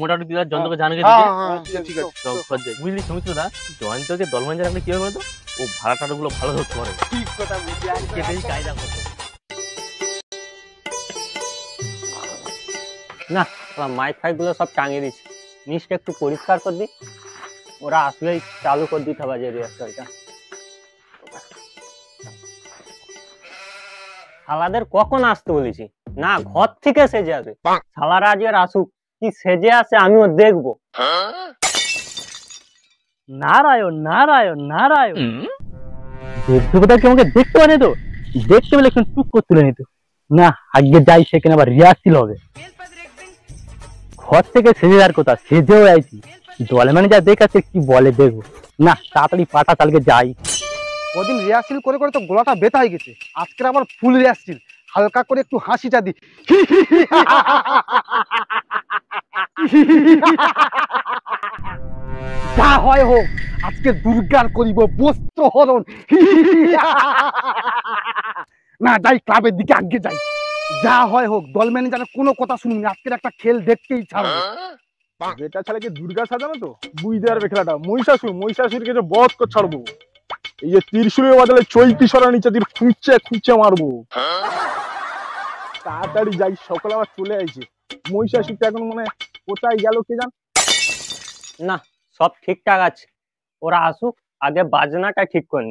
মোটামুটি দিদার যন্ত্রকে জানিয়ে ঠিক আছে। বুঝলি সমিত্র দা, জয়ন্তকে দলমান রাখলে কি হবে বলতো, ও ভাড়া টাড়া গুলো ভালো ধরতে পারে। ঠিক কথা বুঝি কেটেই কায়দা করতো না। মাইক ফাইক গুলো সব টাঙিয়ে দিচ্ছে, নিচটা একটু পরিষ্কার করে দি, ওরা আসলেই চালু করে দিতে হবে যে রিহার্সালটা। শালাদের কখন আসতে বলেছি না, ঘর থেকে সেজে আসে। শালারা আজ আর আসুক, কি সেজে আসে আমিও দেখবো। নারায়ণ নারায়ণ নারায়ণ, দেবদেবতা কি আমাকে দেখতে পারে তো? দেখতে পেলে একটু টুক করে তুলে নিত না। আগে যাই, সেখানে আবার রিহার্সাল হবে। ঘর থেকে সেজে যাওয়ার কথা, সেজেও আইছি। দলে মানে যা দেখাচ্ছে কি বলে দেখবো না, তাড়াতাড়ি পাটা চালকে যাই। ওদিন রিহার্সেল করে করে তো গলাটা ব্যথা হয়ে গেছে, আজকের আবার ফুল রিহার্সেল, হালকা করে একটু হাসিটা দি। যা হয় হোক, আজকে দুর্গার করিব বস্ত্র হরণ। না যাই, ক্লাবের দিকে আগে যাই। যা হয় হোক, দল ম্যানেজারের কোনো কথা শুনিনি, আজকের একটা খেল দেখতেই ছাড়বো। বেটা ছেলেকে দুর্গা সাজানো তো বুঝতে পারবে খেলাটা। মহিষাসুরকে যে বধ করে ছাড়বো। এই যে ত্রিশূলের বদলে চৈতি সরা নিচে তীর খুঁচে খুঁচে মারবো। তাড়াতাড়ি যাই, সকলে আবার চলে আসছে। মহিষাসুরটা এখন মানে কোথায় গেল কে জান। না, সব ঠিকঠাক আছে, ওরা আসুক, আগে বাজনাটা ঠিক করি।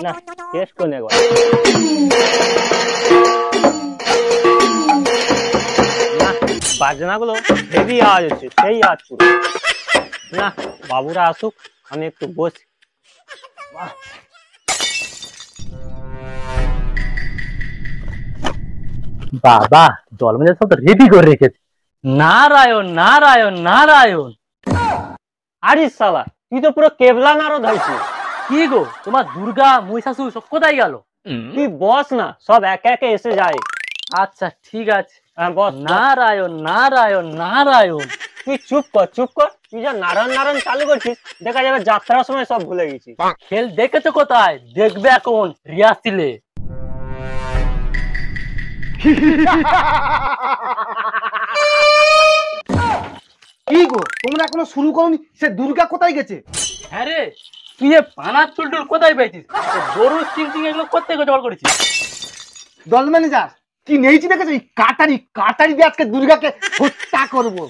না, টেস্ট করে নেব। না, বাজনাগুলো হেভি আওয়াজ হচ্ছে, সেই আওয়াজ পুরো। না, বাবুরা আসুক, আমি একটু বসি। বাবা, দলমেজা সব রেডি করে রেখেছে। নারায়ণ নারায়ণ নারায়ণ। আরে শালা, তুই তো পুরো কেবলা নারদ হয়েছিস। কি গো, তোমার দুর্গা মহিষাসুর সব কোথায় গেল? তুই বস না, সব একে একে এসে যায়। আচ্ছা ঠিক আছে, বস। নারায়ণ নারায়ণ নারায়ণ। তুই চুপ কর চুপ কর, তুই যা নারায়ণ নারায়ণ চালু করছিস, দেখা যাবে যাত্রার সময় সব ভুলে গেছিস। খেল দেখেছো কোথায়? দেখবে এখন রিহার্সেলে। কি গো, তোমরা এখনো শুরু করোনি? সে দুর্গা কোথায় গেছে? হ্যাঁ রে, তুই এ পানার চুলটুল কোথায় পেয়েছিস? গরু সিং এগুলো কোথায় জোগাড় করেছিস? দল ম্যানেজার কি নেইছি দেখেছো? এই কাটারি দিয়ে আজকে দুর্গাকে হত্যা করবো।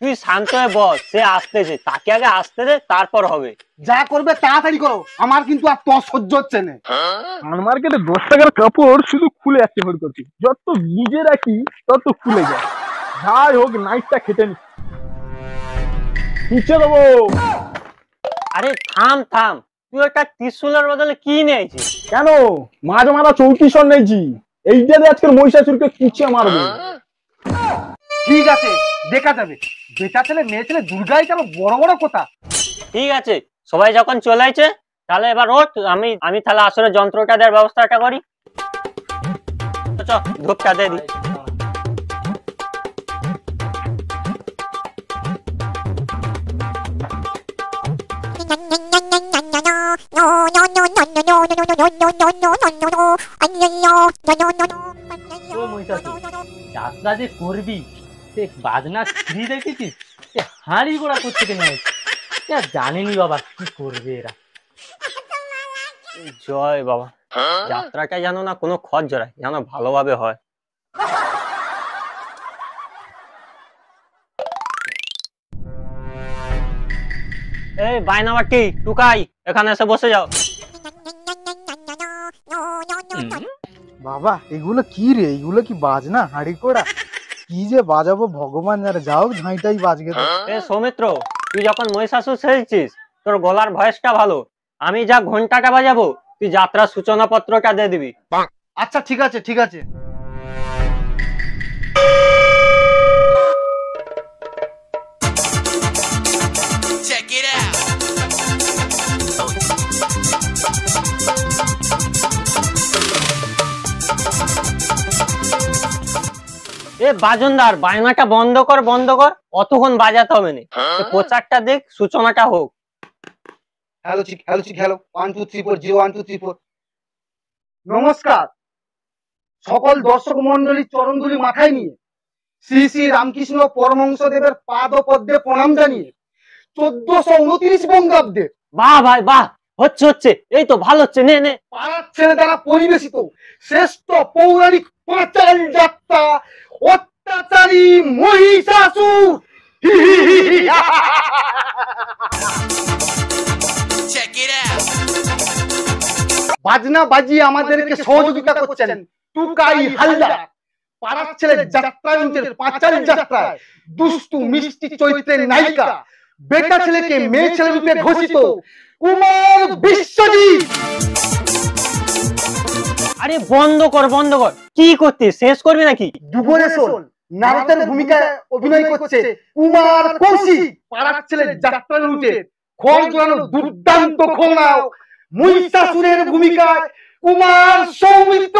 তুই শান্ত হয়ে বস, সে আসতেছে, তাকে আগে আসতে দে, তারপর হবে। যা করবে তাড়াতাড়ি করো, আমার কিন্তু আর তো সহ্য হচ্ছে না। মার্কেটে 10 টাকার কাপড় শুধু খুলে যাচ্ছে ভর করছি, যত নিজে রাখি তত খুলে যায়। যাই হোক, নাইটটা খেটে নি, নিচে দেবো। আরে থাম থাম, তুই একটা ত্রিশূলের বদলে কি নিয়েছিস? কেন, মাঝে মারা চৌকিশর নেইছি, এইটা দিয়ে আজকের মহিষাসুরকে কুচিয়ে মারবো। ঠিক আছে, দেখা যাবে। বেটা ছেলে মেয়ে ছেলে দুর্গাই কেন বড় বড় কথা। ঠিক আছে, সবাই যখন চলে আসছে, তাহলে এবার ওঠ, আমি তাহলে আসলে যন্ত্রটা দেওয়ার ব্যবস্থাটা করি। ধূপটা দিয়ে দিই। যাত্রা যে করবি, সে বাজনা ফ্রি দেখেছিস? সে হাঁড়ি গোড়া করতে কেন জানেনি বাবা কি করবে এরা। জয় বাবা, যাত্রাটা যেন না কোনো খরচ জড়ায়, যেন ভালোভাবে হয়। এই বাইনামাটি টুকাই, এখানে এসে বসে যাও। বাবা এগুলো কি রে? এগুলো কি বাজনা হাঁড়ি কোড়া? কি যে বাজাবো ভগবান জানে, যাও ঝাঁইটাই বাজবে তো। এ সৌমিত্র, তুই যখন মহিষাসুর সেজেছিস, তোর গলার ভয়েসটা ভালো, আমি যা ঘন্টাটা বাজাবো, তুই যাত্রার সূচনা পত্রটা দিয়ে দিবি। আচ্ছা ঠিক আছে ঠিক আছে। এ বাজনদার, বায়নাটা বন্ধ কর বন্ধ কর, অতক্ষণ বাজাতে হবে না। প্রচারটা দেখ, সূচনাটা হোক। হ্যালো চিক হ্যালো 1 2 3 4 0 1 2 3 4। নমস্কার। সকল দর্শক মন্ডলী চরণধুলি মাথায় নিয়ে শ্রী শ্রী রামকৃষ্ণ পরমহংসদেবের পাদ পদ্মে প্রণাম জানিয়ে 1429 বঙ্গাব্দে বাহ ভাই বাহ, হচ্ছে হচ্ছে, এই তো ভালো হচ্ছে, নে নে। পাড়ার ছেলে দ্বারা পরিবেশিত শ্রেষ্ঠ পৌরাণিক পাঁচাল যাত্রা অত্যাচারী মহিষাসুর। বাজনা বাজিয়ে আমাদেরকে সহযোগিতা করছেন টুকাই হালদার। পাড়ার ছেলে যাত্রা মঞ্চের পাঁচাল যাত্রায় দুষ্টু মিষ্টি চরিত্রের নায়িকা, বেটা ছেলেকে মেয়ে ছেলে রূপে ঘোষিত কুমার বিশ্বজিৎ। আরে বন্ধ কর বন্ধ কর, কি করছিস, শেষ করবি নাকি? ডুবরেশন নারদের ভূমিকায় অভিনয় করছে কুমার কৌশিক। পাড়ার ছেলে যাত্রা রুটে খড় জোড়ানো দুর্দান্ত খোনাও মহিষাসুরের ভূমিকায় কুমার সৌমিত্র।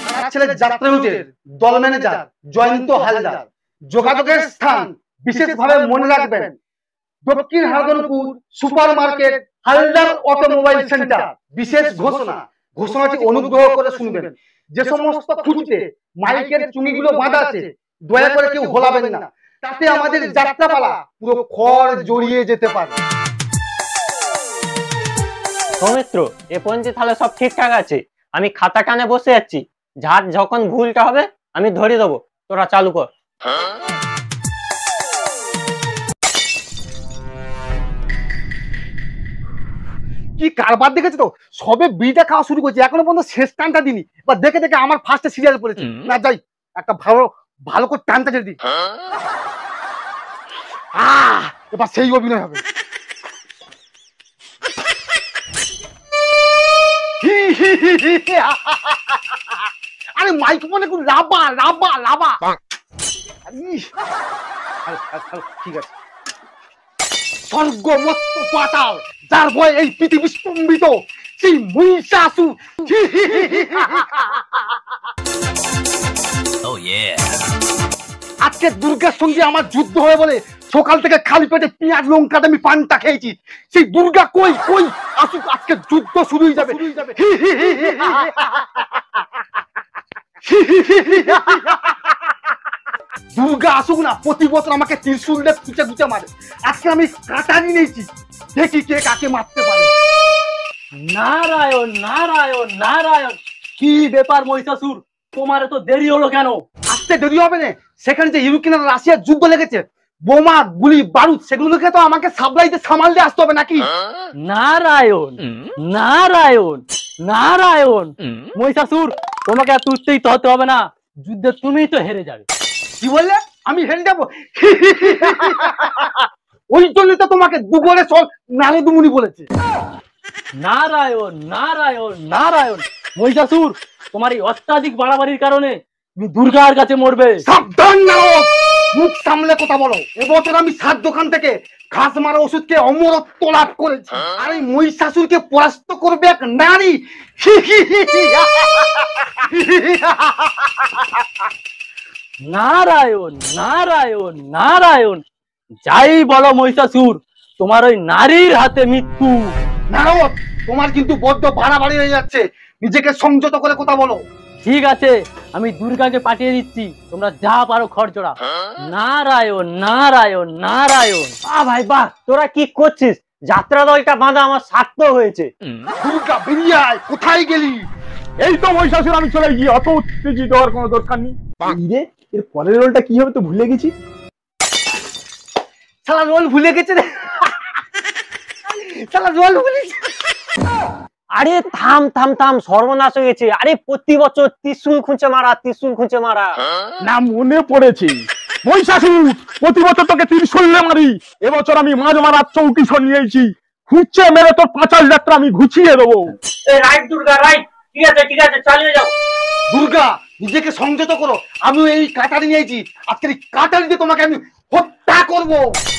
পাড়ার ছেলে যাত্রা রুটের দল ম্যানেজার জয়ন্ত হালদার। যোগাযোগের স্থান বিশেষভাবে মনে রাখবেন দক্ষিণ Haradanpur super market Haldar automobile centre. বিশেষ ঘোষণাটি অনুগ্রহ করে শুনবেন। যে সমস্ত খুঁটিতে মাইকের চুনিগুলো বাঁধা আছে দয়া করে কেউ ঘোলাবেন না, তাতে আমাদের যাত্রাপালা পুরো খড় জড়িয়ে যেতে পারে। সৌমিত্র, এ পর্যন্ত তাহলে সব ঠিকঠাক আছে। আমি খাতা কানে বসে যাচ্ছি, যার যখন ভুলটা হবে আমি ধরে দেবো, তোরা চালু কর। কি কারবার দেখেছো তো, সবে বিটা খাওয়া শুরু করছে, এখনো পর্যন্ত শেষ টানটা দিনি। এবার দেখে দেখে আমার ফার্স্টে সিরিয়াল পড়েছে। না যাই, একটা ভালো ভালো করে টানটা ছেড়ে দিই। এবার সেই অভিনয় হবে। আরে মাইক্রোফোনে কোন লাবা লাবা লাবা। ঠিক আছে। স্বর্গমত্ত পাতাল, যার ভয় এই পৃথিবী স্তম্ভিত, সেই মহিষাসুর। আজকে দুর্গার সঙ্গে আমার যুদ্ধ হয়ে বলে সকাল থেকে খালি পেটে পেঁয়াজ লঙ্কাতে আমি পানটা খেয়েছি। সেই দুর্গা কই কই আসুক, আজকে যুদ্ধ শুরুই যাবে। দুর্গা আসুক না, প্রতি বছর আমাকে ত্রিশূল দিয়ে খুঁচে খুঁচে মারে। আজকে আমি কাটানি নিয়েছি, দেখি কে কাকে মারতে পারে। নারায়ণ নারায়ণ নারায়ণ, কি ব্যাপার মহিষাসুর, তোমার তো দেরি হলো কেন? আসতে দেরি হবে না, সেখানে যে ইউক্রেন আর রাশিয়ার যুদ্ধ লেগেছে, বোমা গুলি বারুদ সেগুলোকে তো আমাকে সাপ্লাইতে সামাল দিয়ে আসতে হবে নাকি? নারায়ণ নারায়ণ নারায়ণ, মহিষাসুর তোমাকে এত উত্তেজিত হতে হবে না, যুদ্ধে তুমিই তো হেরে যাবে। কি বললে? আমি হেরে যাবো? ওই জন্য তো তোমাকে দুগরে চল নালে দুমুনি বলেছে। নারায়ণ নারায়ণ নারায়ণ, মহিষাসুর তোমার এই অত্যাধিক বাড়াবাড়ির কারণে তুমি দুর্গার কাছে মরবে। সাবধান নারদ, মুখ সামলে কথা বলো। এবছর আমি 7 দোকান থেকে ঘাস মারা ওষুধকে অমরত্ব লাভ করেছি, আর এই মহিষাসুরকে পরাস্ত করবে এক নারী। নারায়ণ নারায়ণ নারায়ণ, যাই বলো মহিষাসুর, তোমার ওই নারীর হাতে মৃত্যু। নারদ, তোমার কিন্তু বড্ড বাড়াবাড়ি হয়ে যাচ্ছে, নিজেকে সংযত করে কথা বলো। ঠিক আছে, আমি দুর্গাকে পাঠিয়ে দিচ্ছি, তোমরা যা পারো খরচড়া। নারায়ণ নারায়ণ নারায়ণ। বাহ ভাই বাহ, তোরা কি করছিস? যাত্রা দলটা বাঁধা আমার সার্থক হয়েছে। দুর্গা বেরিয়ে আয়, কোথায় গেলি? এই তো মহিষাসুর, আমি চলে গিয়ে অত উত্তেজিত হওয়ার কোনো দরকার নেই। রে, এর পরের রোলটা কি হবে তো ভুলে গেছি। শালা রোল ভুলে গেছে রে, শালা রোল ভুলে গেছে। আরে থাম থাম থাম, সর্বনাশ হয়ে গেছে। আরে প্রতি বছর ত্রিশূল খুঁজে মারা, ত্রিশূল খুঁজে মারা। না, মনে পড়েছে মহিষাসুর, প্রতি বছর তোকে ত্রিশূলে মারি, এবছর আমি মাছ মারার চৌকিশর নিয়েছি, খুঁজছে মেরে তোর পাঁচাল যাত্রা আমি ঘুচিয়ে দেবো। রাইট দুর্গা রাইট, ঠিক আছে চালিয়ে যাও। দুর্গা, নিজেকে সংযত করো, আমিও এই কাটারি নিয়েছি, আজকের এই কাটারি দিয়ে তোমাকে আমি হত্যা করবো।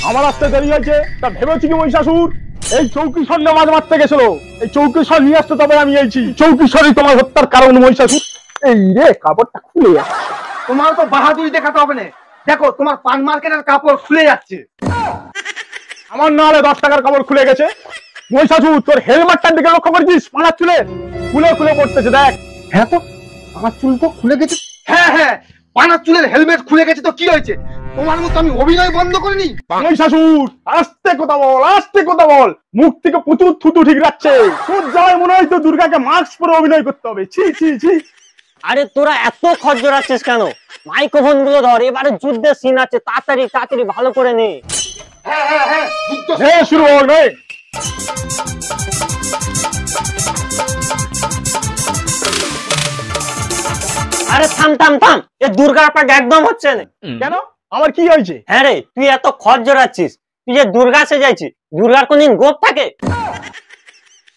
আমার আসতে দেরি হয়েছে, তা ভেবেছি কি মহিষাসুর এই চৌকিশর নিয়ে মাছ মারতে গেছিল, এই চৌকিশর নিয়ে আসতে তবে আমি এইছি, চৌকিশরই তোমার হত্যার কারণ মহিষাসুর। এই রে, কাপড়টা খুলে যাচ্ছে। তোমার তো বাহাদুরি দেখাতে হবে না, দেখো তোমার পান মার্কেটের কাপড় খুলে যাচ্ছে। আমার না হলে 10 টাকার কাপড় খুলে গেছে। মহিষাসুর তোর হেলমেটটার দিকে লক্ষ্য করেছিস? পানার চুলে খুলে খুলে পড়তেছে দেখ। হ্যাঁ তো আমার চুল তো খুলে গেছে। হ্যাঁ হ্যাঁ, পানার চুলের হেলমেট খুলে গেছে তো কি হয়েছে? তোমার মতো আমি অভিনয় বন্ধ করিনি। মহিষাসুর আস্তে কথা বল, আস্তে কথা বল, মুখ থেকে প্রচুর থুতু ঠিক যাচ্ছে। তোর যাওয়ায় মনে হয় তো দুর্গাকে মাস্ক পরে অভিনয় করতে হবে। ছি ছি ছি। আরে তোরা এত খজ্জরাচ্ছিস কেন? মাইক্রোফোন গুলো ধর, এবারে যুদ্ধের সিন আছে, তাড়াতাড়ি তাড়াতাড়ি ভালো করে নে। হ্যাঁ হ্যাঁ হ্যাঁ, যুদ্ধ শুরু হোক রে। আরে থাম থাম থাম, এ দুর্গার পাক একদম হচ্ছে না। কেন, আমার কি হয়েছে? হ্যাঁ রে, তুই এত খজ্জরাচ্ছিস, তুই যে দুর্গা সেজাইছিস, দুর্গার কোনদিন গোপ থাকে?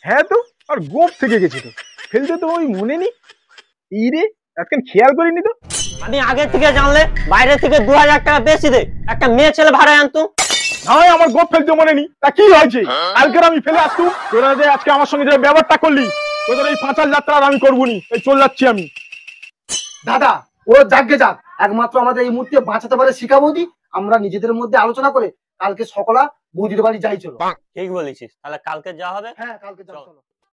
হ্যাঁ তো, আর গোপ থেকে গেছে তো, ফেলতে তো ওই মনে নেই। এই রে, আজকাল খেয়াল করিনি তো। আমি আগে থেকে জানলে বাইরে থেকে 2000 টাকা বেশি দে একটা মেয়ে ছেলে ভাড়ায় আনতো। নয়, আমার গোপ ফেলতে মনে নেই, তা কি হয়েছে? কালকের আমি ফেলে আসতুম, তোরা যে আজকে আমার সঙ্গে যে ব্যবহারটা করলি, তোদের এই পাঁচাল যাত্রা আর আমি করবো নি। এই চল যাচ্ছি আমি। দাদা ও যাকে যাক, একমাত্র আমাদের এই মুহূর্তে বাঁচাতে পারে শিখা বৌদি। আমরা নিজেদের মধ্যে আলোচনা করে কালকে সকালা বৌদির বাড়ি যাই। চলো। ঠিক বলেছিস, তাহলে কালকে যা হবে। হ্যাঁ কালকে যাও, চলো।